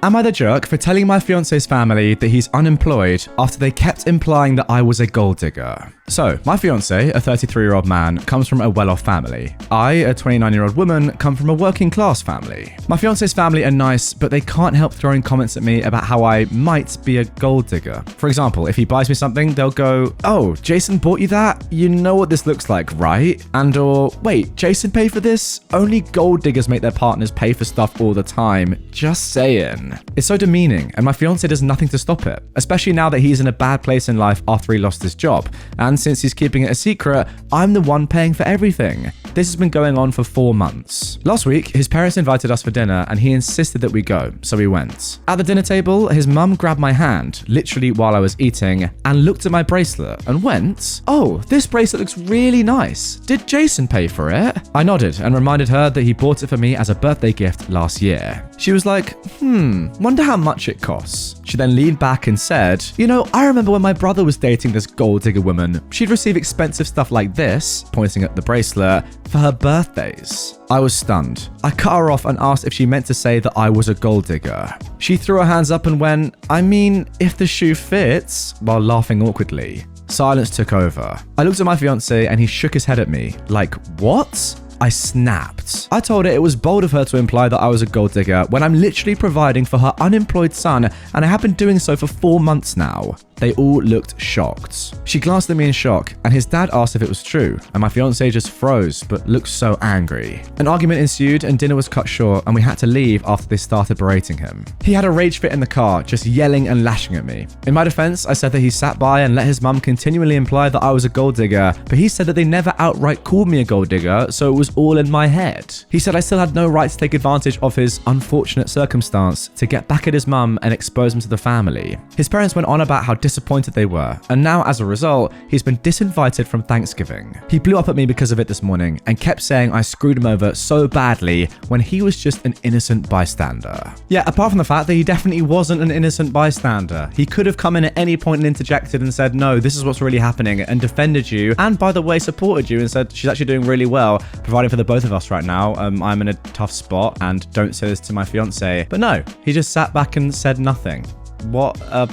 Am I the jerk for telling my fiance's family that he's unemployed after they kept implying that I was a gold digger? So, my fiance, a 33-year-old man, comes from a well-off family. I, a 29-year-old woman, come from a working-class family. My fiance's family are nice, but they can't help throwing comments at me about how I might be a gold digger. For example, if he buys me something, they'll go, "Oh, Jason bought you that? You know what this looks like, right?" And/or, "Wait, Jason paid for this? Only gold diggers make their partners pay for stuff all the time. Just saying." It's so demeaning, and my fiance does nothing to stop it, especially now that he's in a bad place in life after he lost his job. And since he's keeping it a secret, I'm the one paying for everything. This has been going on for 4 months. Last week, his parents invited us for dinner and he insisted that we go, so we went. At the dinner table, his mum grabbed my hand, literally while I was eating, and looked at my bracelet and went, "Oh, this bracelet looks really nice. Did Jason pay for it?" I nodded and reminded her that he bought it for me as a birthday gift last year. She was like, wonder how much it costs. She then leaned back and said, "You know, I remember when my brother was dating this gold digger woman, she'd receive expensive stuff like this," pointing at the bracelet, "for her birthdays." I was stunned. I cut her off and asked if she meant to say that I was a gold digger. She threw her hands up and went, "I mean, if the shoe fits," while laughing awkwardly. Silence took over. I looked at my fiance and he shook his head at me, like, "What?" I snapped. I told her it was bold of her to imply that I was a gold digger when I'm literally providing for her unemployed son, and I have been doing so for 4 months now. They all looked shocked. She glanced at me in shock, and his dad asked if it was true, and my fiance just froze but looked so angry. An argument ensued and dinner was cut short, and we had to leave after they started berating him. He had a rage fit in the car, just yelling and lashing at me. In my defense, I said that he sat by and let his mum continually imply that I was a gold digger, but he said that they never outright called me a gold digger, so it was all in my head. He said I still had no right to take advantage of his unfortunate circumstance to get back at his mum and expose him to the family. His parents went on about how disappointed they were, and now as a result, he's been disinvited from Thanksgiving. He blew up at me because of it this morning and kept saying I screwed him over so badly when he was just an innocent bystander. Yeah, apart from the fact that he definitely wasn't an innocent bystander. He could have come in at any point and interjected and said, "No, this is what's really happening," and defended you, and by the way, supported you and said, "She's actually doing really well, providing for the both of us right now. I'm in a tough spot, and don't say this to my fiance." But no, he just sat back and said nothing. What a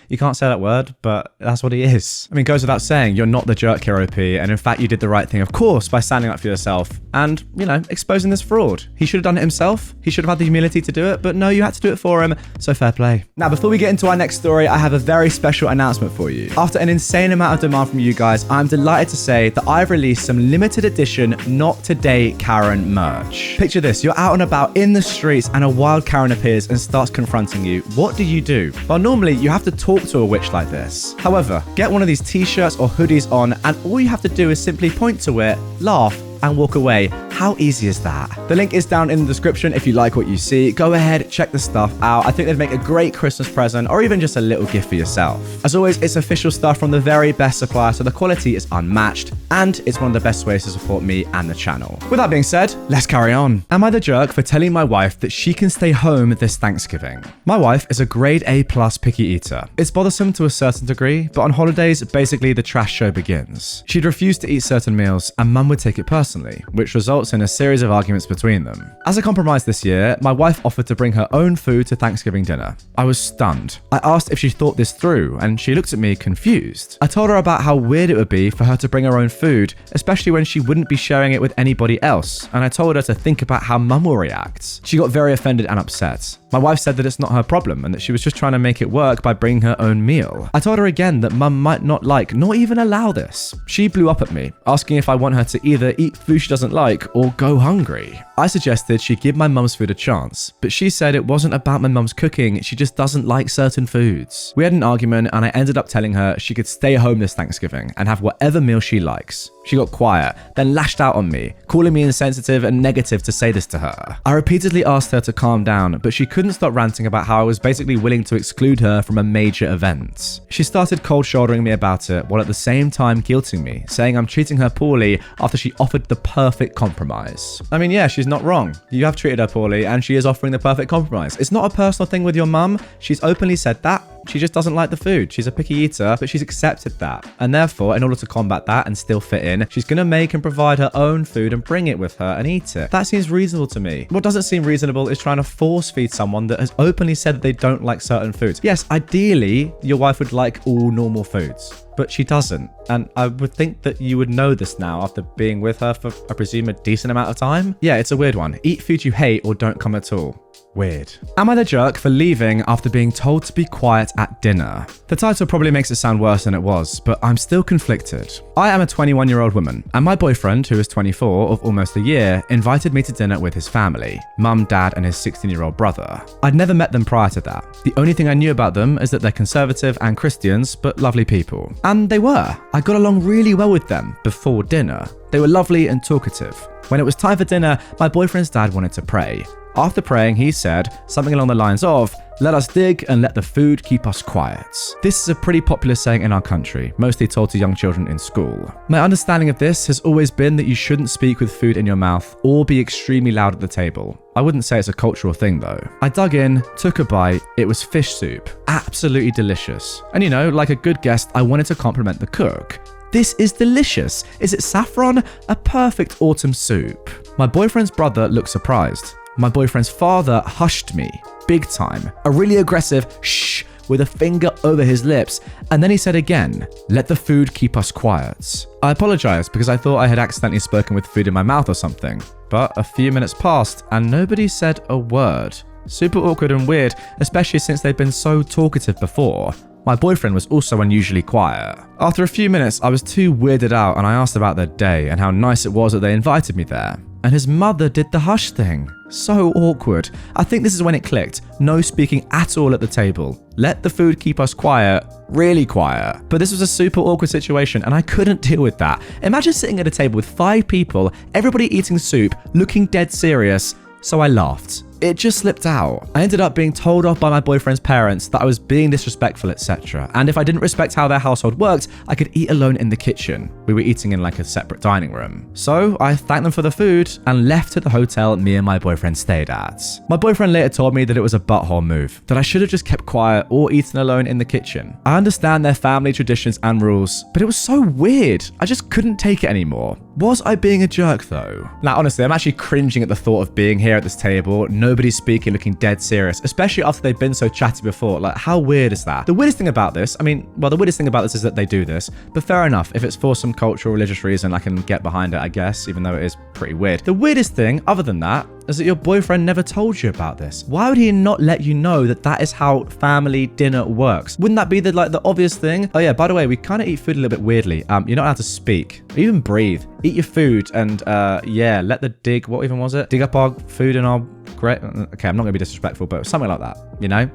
You can't say that word, but that's what he is. I mean, it goes without saying, you're not the jerk here, OP, and in fact, you did the right thing, of course, by standing up for yourself and, you know, exposing this fraud. He should have done it himself. He should have had the humility to do it, but no, you had to do it for him, so fair play. Now, before we get into our next story, I have a very special announcement for you. After an insane amount of demand from you guys, I'm delighted to say that I've released some limited edition Not Today Karen merch. Picture this, you're out and about in the streets and a wild Karen appears and starts confronting you. What do? Well, normally you have to talk to a witch like this. However, get one of these t-shirts or hoodies on and all you have to do is simply point to it, laugh, and walk away. How easy is that? The link is down in the description if you like what you see. Go ahead, check the stuff out. I think they'd make a great Christmas present or even just a little gift for yourself. As always, it's official stuff from the very best supplier, so the quality is unmatched and it's one of the best ways to support me and the channel. With that being said, let's carry on. Am I the jerk for telling my wife that she can stay home this Thanksgiving? My wife is a grade A+ picky eater. It's bothersome to a certain degree, but on holidays, basically the trash show begins. She'd refuse to eat certain meals and mum would take it personally, which results in a series of arguments between them. As a compromise this year, my wife offered to bring her own food to Thanksgiving dinner. I was stunned. I asked if she thought this through, and she looked at me confused. I told her about how weird it would be for her to bring her own food, especially when she wouldn't be sharing it with anybody else, and I told her to think about how mum will react. She got very offended and upset. My wife said that it's not her problem and that she was just trying to make it work by bringing her own meal. I told her again that mum might not like, nor even allow this. She blew up at me, asking if I want her to either eat food she doesn't like or go hungry. I suggested she give my mum's food a chance, but she said it wasn't about my mum's cooking, she just doesn't like certain foods. We had an argument and I ended up telling her she could stay home this Thanksgiving and have whatever meal she likes. She got quiet, then lashed out on me, calling me insensitive and negative to say this to her. I repeatedly asked her to calm down, but she couldn't stop ranting about how I was basically willing to exclude her from a major event. She started cold shouldering me about it, while at the same time guilting me, saying I'm treating her poorly after she offered the perfect compromise. I mean, yeah, she's not wrong. You have treated her poorly, and she is offering the perfect compromise. It's not a personal thing with your mum. She's openly said that. She just doesn't like the food. She's a picky eater, but she's accepted that. And therefore, in order to combat that and still fit in, she's going to make and provide her own food and bring it with her and eat it. That seems reasonable to me. What doesn't seem reasonable is trying to force feed someone that has openly said that they don't like certain foods. Yes, ideally, your wife would like all normal foods, but she doesn't. And I would think that you would know this now after being with her for, I presume, a decent amount of time. Yeah, it's a weird one. Eat food you hate or don't come at all. Weird. Am I the jerk for leaving after being told to be quiet at dinner? The title probably makes it sound worse than it was, but I'm still conflicted. I am a 21-year-old woman, and my boyfriend, who is 24 of almost a year, invited me to dinner with his family, mum, dad, and his 16-year-old brother. I'd never met them prior to that. The only thing I knew about them is that they're conservative and Christians, but lovely people. And they were. I got along really well with them before dinner. They were lovely and talkative. When it was time for dinner, my boyfriend's dad wanted to pray. After praying, he said something along the lines of, "Let us dig and let the food keep us quiet." This is a pretty popular saying in our country, mostly told to young children in school. My understanding of this has always been that you shouldn't speak with food in your mouth or be extremely loud at the table. I wouldn't say it's a cultural thing though. I dug in, took a bite, it was fish soup. Absolutely delicious. And you know, like a good guest, I wanted to compliment the cook. This is delicious. Is it saffron? A perfect autumn soup. My boyfriend's brother looked surprised. My boyfriend's father hushed me, big time. A really aggressive shh with a finger over his lips. And then he said again, "Let the food keep us quiet." I apologized because I thought I had accidentally spoken with food in my mouth or something. But a few minutes passed and nobody said a word. Super awkward and weird, especially since they'd been so talkative before. My boyfriend was also unusually quiet. After a few minutes, I was too weirded out and I asked about their day and how nice it was that they invited me there. And his mother did the hush thing. So awkward. I think this is when it clicked. No speaking at all at the table. Let the food keep us quiet. Really quiet. But this was a super awkward situation and I couldn't deal with that. Imagine sitting at a table with 5 people, everybody eating soup, looking dead serious. So I laughed. It just slipped out. I ended up being told off by my boyfriend's parents that I was being disrespectful, etc. And if I didn't respect how their household worked, I could eat alone in the kitchen. We were eating in like a separate dining room. So I thanked them for the food and left to the hotel me and my boyfriend stayed at. My boyfriend later told me that it was a butthole move, that I should have just kept quiet or eaten alone in the kitchen. I understand their family traditions and rules, but it was so weird. I just couldn't take it anymore. Was I being a jerk though? Now honestly, I'm actually cringing at the thought of being here at this table, nobody's speaking, looking dead serious, especially after they've been so chatty before. Like, how weird is that? The weirdest thing about this, the weirdest thing about this is that they do this, but fair enough. If it's for some cultural, religious reason, I can get behind it, I guess, even though it is pretty weird. The weirdest thing, other than that, is that your boyfriend never told you about this. Why would he not let you know that that is how family dinner works? Wouldn't that be the obvious thing? Oh yeah, by the way, we kind of eat food a little bit weirdly. You're not allowed to speak or even breathe. Eat your food and let the what even was it? Dig up our food and our okay, I'm not gonna be disrespectful, but something like that, you know?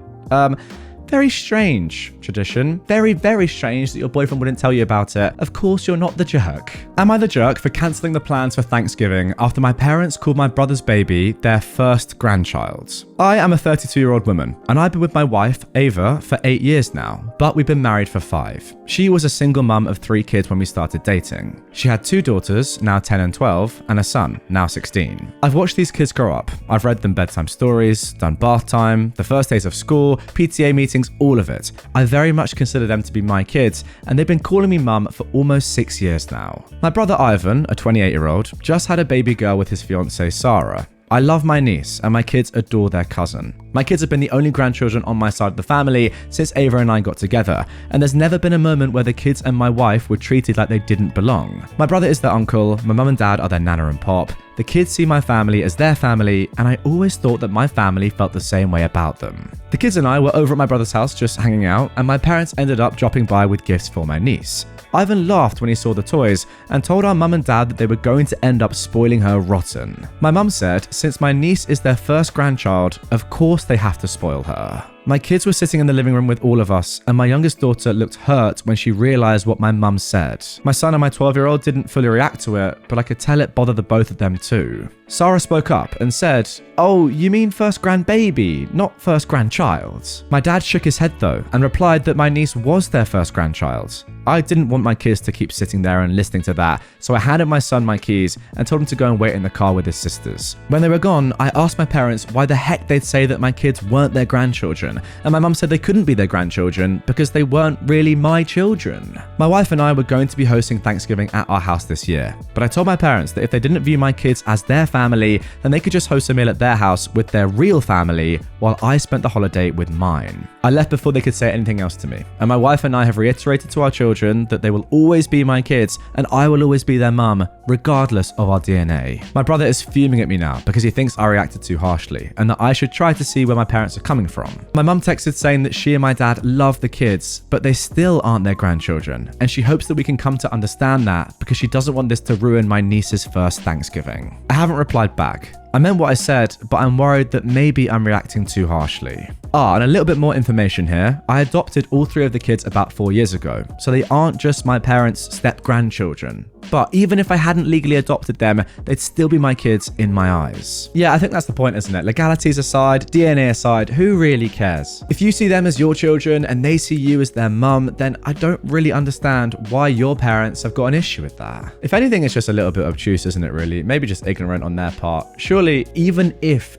Very strange tradition. Very, very strange that your boyfriend wouldn't tell you about it. Of course, you're not the jerk. Am I the jerk for cancelling the plans for Thanksgiving after my parents called my brother's baby their first grandchild? I am a 32-year-old woman, and I've been with my wife, Ava, for 8 years now, but we've been married for 5. She was a single mum of 3 kids when we started dating. She had 2 daughters, now 10 and 12, and a son, now 16. I've watched these kids grow up. I've read them bedtime stories, done bath time, the first days of school, PTA meetings, all of it. I very much consider them to be my kids, and they've been calling me mum for almost 6 years now. My brother Ivan, a 28-year-old, just had a baby girl with his fiancée Sarah. I love my niece, and my kids adore their cousin. My kids have been the only grandchildren on my side of the family since Ava and I got together, and there's never been a moment where the kids and my wife were treated like they didn't belong. My brother is their uncle, my mum and dad are their nana and pop. The kids see my family as their family, and I always thought that my family felt the same way about them. The kids and I were over at my brother's house just hanging out, and my parents ended up dropping by with gifts for my niece. Ivan laughed when he saw the toys and told our mum and dad that they were going to end up spoiling her rotten. My mum said, since my niece is their first grandchild, of course they have to spoil her. My kids were sitting in the living room with all of us, and my youngest daughter looked hurt when she realized what my mum said. My son and my 12-year-old didn't fully react to it, but I could tell it bothered the both of them too. Sarah spoke up and said, "Oh, you mean first grandbaby, not first grandchild?" My dad shook his head though and replied that my niece was their first grandchild. I didn't want my kids to keep sitting there and listening to that, so I handed my son my keys and told him to go and wait in the car with his sisters. When they were gone, I asked my parents why the heck they'd say that my kids weren't their grandchildren, and my mum said they couldn't be their grandchildren because they weren't really my children. My wife and I were going to be hosting Thanksgiving at our house this year, but I told my parents that if they didn't view my kids as their family, then they could just host a meal at their house with their real family while I spent the holiday with mine. I left before they could say anything else to me, and my wife and I have reiterated to our children that they will always be my kids and I will always be their mum, regardless of our DNA. My brother is fuming at me now because he thinks I reacted too harshly and that I should try to see where my parents are coming from. My mum texted saying that she and my dad love the kids, but they still aren't their grandchildren, and she hopes that we can come to understand that because she doesn't want this to ruin my niece's first Thanksgiving. I haven't replied back. I meant what I said, but I'm worried that maybe I'm reacting too harshly. And a little bit more information here. I adopted all 3 of the kids about 4 years ago, so they aren't just my parents' step-grandchildren. But even if I hadn't legally adopted them, they'd still be my kids in my eyes. Yeah, I think that's the point, isn't it? Legalities aside, DNA aside, who really cares? If you see them as your children and they see you as their mum, then I don't really understand why your parents have got an issue with that. If anything, it's just a little bit obtuse, isn't it, really? Maybe just ignorant on their part. Surely, even if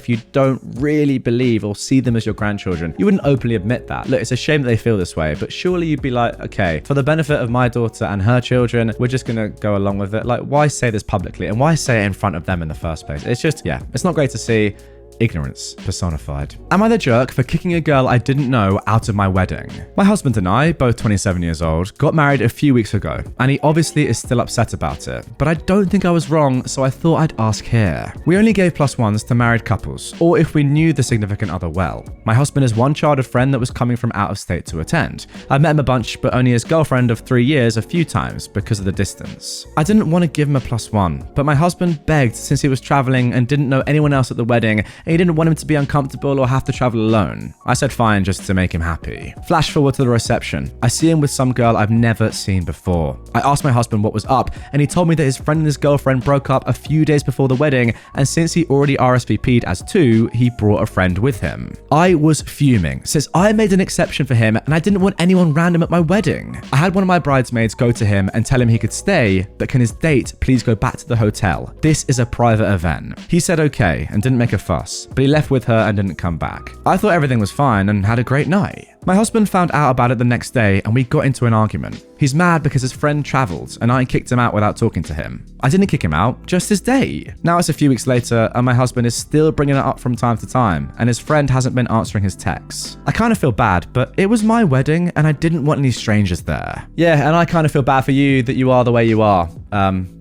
you don't really believe or see them as your grandchildren, you wouldn't openly admit that. Look, it's a shame that they feel this way, but surely you'd be like, okay, for the benefit of my daughter and her children, we're just gonna go along with it. Like, why say this publicly and why say it in front of them in the first place? It's just, yeah, it's not great to see. Ignorance personified. Am I the jerk for kicking a girl I didn't know out of my wedding? My husband and I, both 27 years old, got married a few weeks ago, and he obviously is still upset about it, but I don't think I was wrong, so I thought I'd ask here. We only gave +1s to married couples, or if we knew the significant other well. My husband has one childhood friend that was coming from out of state to attend. I've met him a bunch, but only his girlfriend of 3 years a few times because of the distance. I didn't want to give him a +1, but my husband begged since he was traveling and didn't know anyone else at the wedding, and he didn't want him to be uncomfortable or have to travel alone. I said fine, just to make him happy. Flash forward to the reception. I see him with some girl I've never seen before. I asked my husband what was up, and he told me that his friend and his girlfriend broke up a few days before the wedding, and since he already RSVP'd as 2, he brought a friend with him. I was fuming, since I made an exception for him and I didn't want anyone random at my wedding. I had one of my bridesmaids go to him and tell him he could stay, but can his date please go back to the hotel? This is a private event. He said okay and didn't make a fuss, but he left with her and didn't come back. I thought everything was fine and had a great night. My husband found out about it the next day and we got into an argument. He's mad because his friend travelled and I kicked him out without talking to him. I didn't kick him out, just his date. Now it's a few weeks later and my husband is still bringing it up from time to time and his friend hasn't been answering his texts. I kind of feel bad, but it was my wedding and I didn't want any strangers there. Yeah, and I kind of feel bad for you that you are the way you are.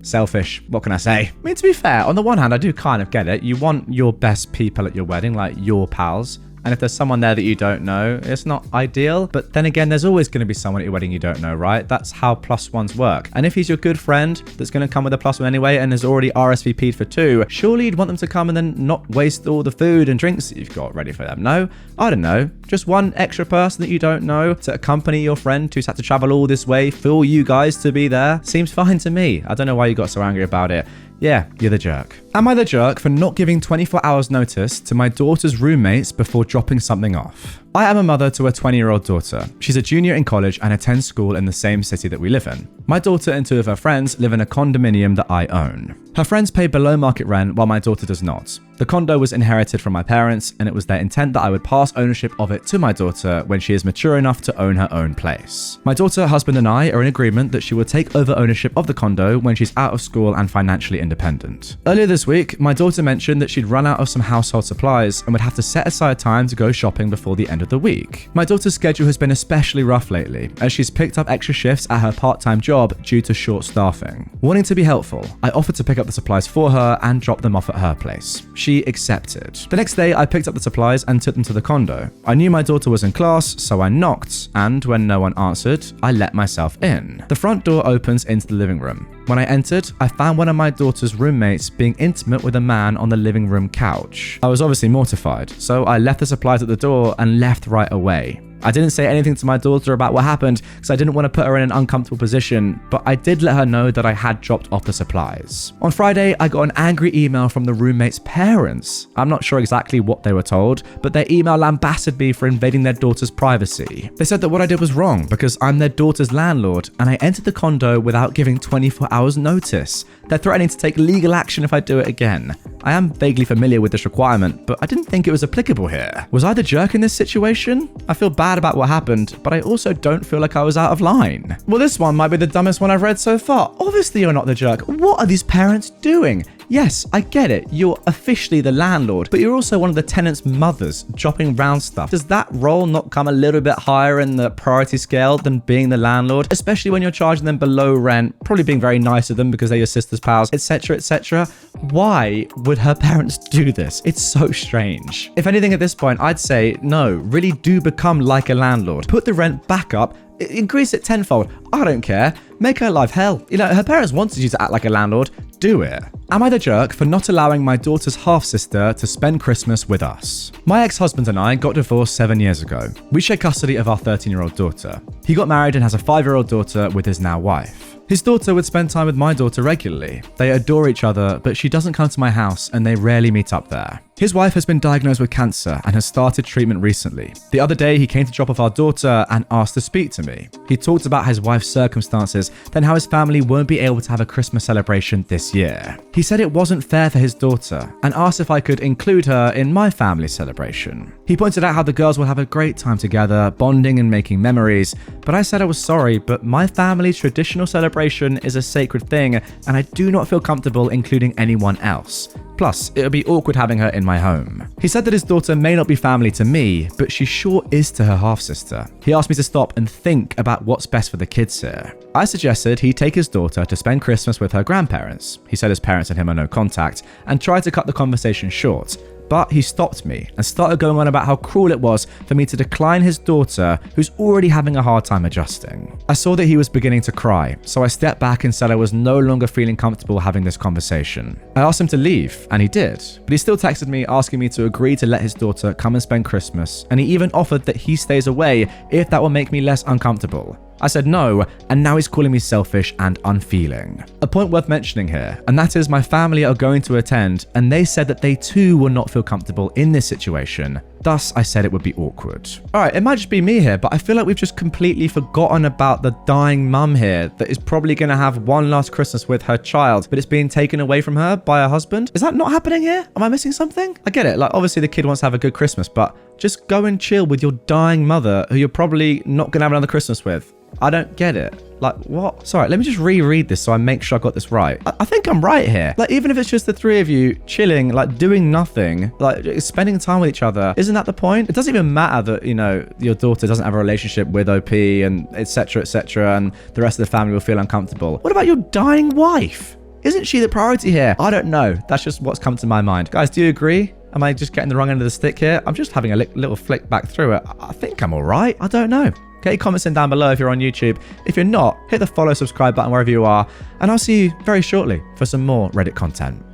Selfish. What can I say? I mean, to be fair, on the one hand, I do kind of get it. You want your best people at your wedding, like your pals. And if there's someone there that you don't know, it's not ideal. But then again, there's always going to be someone at your wedding you don't know, right? That's how +1s work. And if he's your good friend that's going to come with a +1 anyway and has already RSVP'd for 2, surely you'd want them to come and then not waste all the food and drinks that you've got ready for them. No? I don't know. Just one extra person that you don't know to accompany your friend who's had to travel all this way for you guys to be there. Seems fine to me. I don't know why you got so angry about it. Yeah, you're the jerk. Am I the jerk for not giving 24 hours notice to my daughter's roommates before dropping something off? I am a mother to a 20-year-old daughter. She's a junior in college and attends school in the same city that we live in. My daughter and 2 of her friends live in a condominium that I own. Her friends pay below market rent while my daughter does not. The condo was inherited from my parents and it was their intent that I would pass ownership of it to my daughter when she is mature enough to own her own place. My daughter, husband and I are in agreement that she will take over ownership of the condo when she's out of school and financially independent. Earlier this week, my daughter mentioned that she'd run out of some household supplies and would have to set aside time to go shopping before the end of the week. My daughter's schedule has been especially rough lately as she's picked up extra shifts at her part-time job due to short staffing. Wanting to be helpful, I offered to pick up the supplies for her and drop them off at her place. She accepted. The next day, I picked up the supplies and took them to the condo. I knew my daughter was in class, so I knocked, and when no one answered, I let myself in. The front door opens into the living room. When I entered, I found one of my daughter's roommates being intimate with a man on the living room couch. I was obviously mortified, so I left the supplies at the door and left right away. I didn't say anything to my daughter about what happened because I didn't want to put her in an uncomfortable position, but I did let her know that I had dropped off the supplies. On Friday, I got an angry email from the roommate's parents. I'm not sure exactly what they were told, but their email lambasted me for invading their daughter's privacy. They said that what I did was wrong because I'm their daughter's landlord and I entered the condo without giving 24 hours notice. They're threatening to take legal action if I do it again. I am vaguely familiar with this requirement, but I didn't think it was applicable here. Was I the jerk in this situation? I feel bad about what happened, but I also don't feel like I was out of line. Well, this one might be the dumbest one I've read so far. Obviously you're not the jerk. What are these parents doing? Yes, I get it. You're officially the landlord, but you're also one of the tenants' mothers, dropping round stuff. Does that role not come a little bit higher in the priority scale than being the landlord? Especially when you're charging them below rent, probably being very nice to them because they're your sister's pals, etc., etc. Why would her parents do this? It's so strange. If anything at this point, I'd say, no, really do become like a landlord. Put the rent back up, increase it tenfold. I don't care. Make her life hell. You know, her parents wanted you to act like a landlord. Do it. Am I the jerk for not allowing my daughter's half-sister to spend Christmas with us? My ex-husband and I got divorced 7 years ago. We share custody of our 13-year-old daughter. He got married and has a 5-year-old daughter with his now wife. His daughter would spend time with my daughter regularly. They adore each other, but she doesn't come to my house and they rarely meet up there. His wife has been diagnosed with cancer and has started treatment recently. The other day, he came to drop off our daughter and asked to speak to me. He talked about his wife's circumstances, then how his family won't be able to have a Christmas celebration this year. He said it wasn't fair for his daughter and asked if I could include her in my family celebration. He pointed out how the girls will have a great time together, bonding and making memories, but I said I was sorry, but my family's traditional celebration is a sacred thing and I do not feel comfortable including anyone else. Plus, it would be awkward having her in my home. He said that his daughter may not be family to me, but she sure is to her half-sister. He asked me to stop and think about what's best for the kids here. I suggested he take his daughter to spend Christmas with her grandparents. He said his parents and him are no contact, and tried to cut the conversation short. But he stopped me and started going on about how cruel it was for me to decline his daughter, who's already having a hard time adjusting. I saw that he was beginning to cry, so I stepped back and said I was no longer feeling comfortable having this conversation. I asked him to leave, and he did, but he still texted me asking me to agree to let his daughter come and spend Christmas, and he even offered that he stays away if that will make me less uncomfortable. I said no, and now he's calling me selfish and unfeeling. A point worth mentioning here, and that is my family are going to attend, and they said that they too will not feel comfortable in this situation. Thus, I said it would be awkward. Alright, it might just be me here, but I feel like we've just completely forgotten about the dying mum here that is probably going to have one last Christmas with her child, but it's being taken away from her by her husband. Is that not happening here? Am I missing something? I get it, like obviously the kid wants to have a good Christmas, but just go and chill with your dying mother who you're probably not going to have another Christmas with. I don't get it. Like, what? Sorry, let me just reread this so I make sure I got this right. I think I'm right here. Like, even if it's just the three of you chilling, like doing nothing, like spending time with each other, isn't that the point? It doesn't even matter that, you know, your daughter doesn't have a relationship with OP and etc., and the rest of the family will feel uncomfortable. What about your dying wife? Isn't she the priority here? I don't know. That's just what's come to my mind. Guys, do you agree? Am I just getting the wrong end of the stick here? I'm just having a little flick back through it. I think I'm all right. I don't know. Okay, comments in down below if you're on YouTube. If you're not, hit the follow, subscribe button wherever you are, and I'll see you very shortly for some more Reddit content.